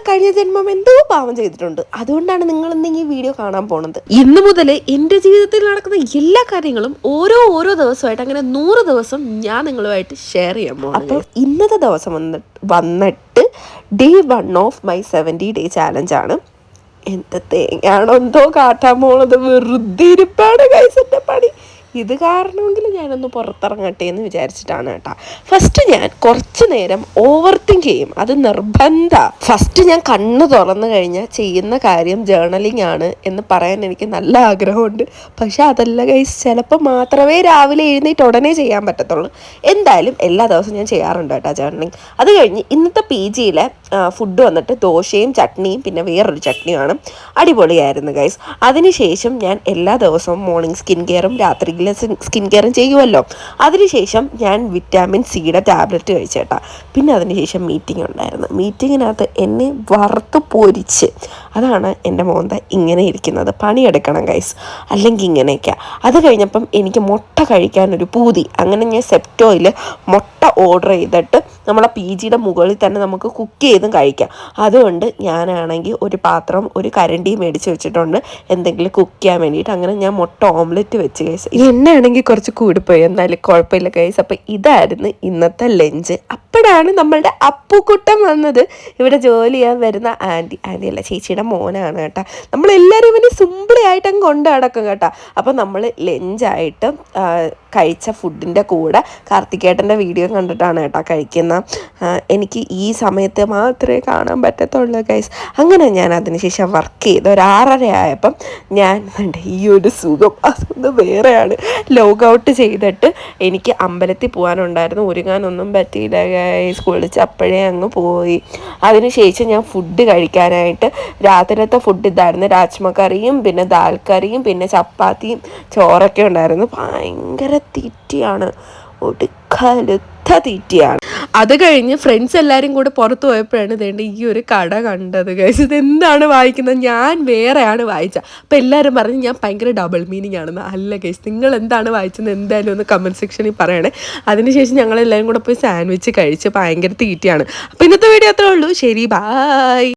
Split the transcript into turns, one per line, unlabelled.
കഴിഞ്ഞ ജന്മം എന്തോ പാവം ചെയ്തിട്ടുണ്ട്. അതുകൊണ്ടാണ് നിങ്ങൾ ഇന്ന് ഈ വീഡിയോ കാണാൻ പോണത്. ഇന്ന് മുതൽ എൻ്റെ ജീവിതത്തിൽ നടക്കുന്ന എല്ലാ കാര്യങ്ങളും ഓരോ ദിവസമായിട്ട് അങ്ങനെ 100 ദിവസം ഞാൻ നിങ്ങളുമായിട്ട് ഷെയർ ചെയ്യാൻ പോകും. അപ്പോൾ ഇന്നത്തെ ദിവസം വന്നിട്ട് day 1 of my 70 day challenge ആണ്. എന്താ തേങ്ങയാണോ എന്തോ കാട്ടാൻ പോണത്, വെറുതെ ഇരിപ്പാണ് ഗൈസ് എൻ്റെ പണി. ഇത് കാരണമെങ്കിൽ ഞാനൊന്ന് പുറത്തിറങ്ങട്ടെ എന്ന് വിചാരിച്ചിട്ടാണ് കേട്ടോ. ഫസ്റ്റ് ഞാൻ കുറച്ച് നേരം ഓവർ തിങ്ക് ചെയ്യും, അത് നിർബന്ധ. ഫസ്റ്റ് ഞാൻ കണ്ണ് തുറന്നു കഴിഞ്ഞാൽ ചെയ്യുന്ന കാര്യം ജേർണലിംഗ് ആണ് എന്ന് പറയാൻ എനിക്ക് നല്ല ആഗ്രഹമുണ്ട്. പക്ഷെ അതല്ല ഗൈസ്, ചിലപ്പോൾ മാത്രമേ രാവിലെ എഴുന്നേറ്റ് ഉടനെ ചെയ്യാൻ പറ്റത്തുള്ളൂ. എന്തായാലും എല്ലാ ദിവസവും ഞാൻ ചെയ്യാറുണ്ട് കേട്ടോ ജേർണലിംഗ്. അത് കഴിഞ്ഞ് ഇന്നത്തെ PGയിലെ ഫുഡ് വന്നിട്ട് ദോശയും ചട്നിയും പിന്നെ വേറൊരു ചട്നിയുമാണ്. അടിപൊളിയായിരുന്നു ഗൈസ്. അതിനുശേഷം ഞാൻ എല്ലാ ദിവസവും മോർണിംഗ് സ്കിൻ കെയറും രാത്രിയിലെ സ്കിൻ കെയറും ചെയ്യുമല്ലോ. അതിനുശേഷം ഞാൻ വിറ്റാമിൻ സിയുടെ ടാബ്ലറ്റ് കഴിച്ചേട്ടാ. പിന്നെ അതിനുശേഷം മീറ്റിംഗ് ഉണ്ടായിരുന്നു. മീറ്റിങ്ങിനകത്ത് എന്നെ വറുത്ത് പൊരിച്ച്, അതാണ് എൻ്റെ മോന്ത ഇങ്ങനെ ഇരിക്കുന്നത്. പണിയെടുക്കണം ഗൈസ്, അല്ലെങ്കിൽ ഇങ്ങനെയൊക്കെയാണ്. അത് കഴിഞ്ഞപ്പം എനിക്ക് മുട്ട കഴിക്കാനൊരു പൂതി. അങ്ങനെ ഞാൻ സെപ്റ്റോയിൽ മുട്ട ഓർഡർ ചെയ്തിട്ട് നമ്മളെ PGയുടെ മുകളിൽ തന്നെ നമുക്ക് കുക്ക് ചെയ്തും കഴിക്കാം. അതുകൊണ്ട് ഞാനാണെങ്കിൽ ഒരു പാത്രം ഒരു കരണ്ടിയും മേടിച്ച് വെച്ചിട്ടുണ്ട് എന്തെങ്കിലും കുക്ക് ചെയ്യാൻ വേണ്ടിയിട്ട്. അങ്ങനെ ഞാൻ മുട്ട ഓംലെറ്റ് വെച്ച് ഗൈസ്. എന്നെയാണെങ്കിൽ കുറച്ച് കൂടിപ്പോയി, എന്നാലും കുഴപ്പമില്ല ഗൈസ്. അപ്പം ഇതായിരുന്നു ഇന്നത്തെ ലഞ്ച്. അപ്പോഴാണ് നമ്മളുടെ അപ്പുക്കുട്ടൻ വന്നത്. ഇവിടെ ജോലി ചെയ്യാൻ വരുന്ന ആൻറ്റി അല്ല ചേച്ചിയുടെ മോനാണ് കേട്ടോ. നമ്മളെല്ലാവരും ഇവന് സിമ്പിളി ആയിട്ട് അങ്ങ് കൊണ്ട് നടക്കും കേട്ടോ. അപ്പം നമ്മൾ ലഞ്ചായിട്ട് കഴിച്ച ഫുഡിൻ്റെ കൂടെ കാർത്തികേട്ടൻ്റെ വീഡിയോ കണ്ടിട്ടാണ് കേട്ടോ കഴിക്കുന്നത്. എനിക്ക് ഈ സമയത്ത് മാത്രമേ കാണാൻ പറ്റത്തുള്ളൂ ഗൈസ്. അങ്ങനെ ഞാൻ അതിനുശേഷം വർക്ക് ചെയ്ത് ഒരു 6:30 ആയപ്പം ഞാൻ ഈ ഒരു സുഖം, അതൊന്നും വേറെയാണ്. ലോഗ് ഔട്ട് ചെയ്തിട്ട് എനിക്ക് അമ്പലത്തിൽ പോകാനുണ്ടായിരുന്നു. ഒരുങ്ങാനൊന്നും പറ്റിയില്ല ഗൈസ്. കുളിച്ച് അപ്പോഴേ അങ്ങ് പോയി. അതിനുശേഷം ഞാൻ ഫുഡ് കഴിക്കാനായിട്ട് രാത്രിയിലത്തെ ഫുഡ് ഇതായിരുന്നു. രാജ്മ കറിയും പിന്നെ ദാൽ കറിയും പിന്നെ ചപ്പാത്തിയും ചോറൊക്കെ ഉണ്ടായിരുന്നു. ഭയങ്കര തീറ്റിയാണ്, ഒടുക്കലുത്ത തീറ്റിയാണ്. അത് കഴിഞ്ഞ് ഫ്രണ്ട്സ് എല്ലാവരും കൂടെ പുറത്ത് പോയപ്പോഴാണ് ഇതേണ്ട ഈ ഒരു കട കണ്ടത് ഗൈസ്. ഇതെന്താണ് വായിക്കുന്നത്, ഞാൻ വേറെയാണ് വായിച്ചത്. അപ്പോൾ എല്ലാവരും പറഞ്ഞ് ഞാൻ ഭയങ്കര ഡബിൾ മീനിങ് ആണെന്ന്. അല്ല ഗൈസ്, നിങ്ങൾ എന്താണ് വായിച്ചത് എന്തായാലും ഒന്ന് കമൻറ്റ് സെക്ഷനിൽ പറയണേ. അതിനുശേഷം ഞങ്ങളെല്ലാവരും കൂടെ പോയി സാൻഡ്വിച്ച് കഴിച്ച് ഭയങ്കര തീറ്റിയാണ്. അപ്പോൾ ഇന്നത്തെ വീഡിയോ അത്രേ ഉള്ളൂ. ശരി, ബായ്.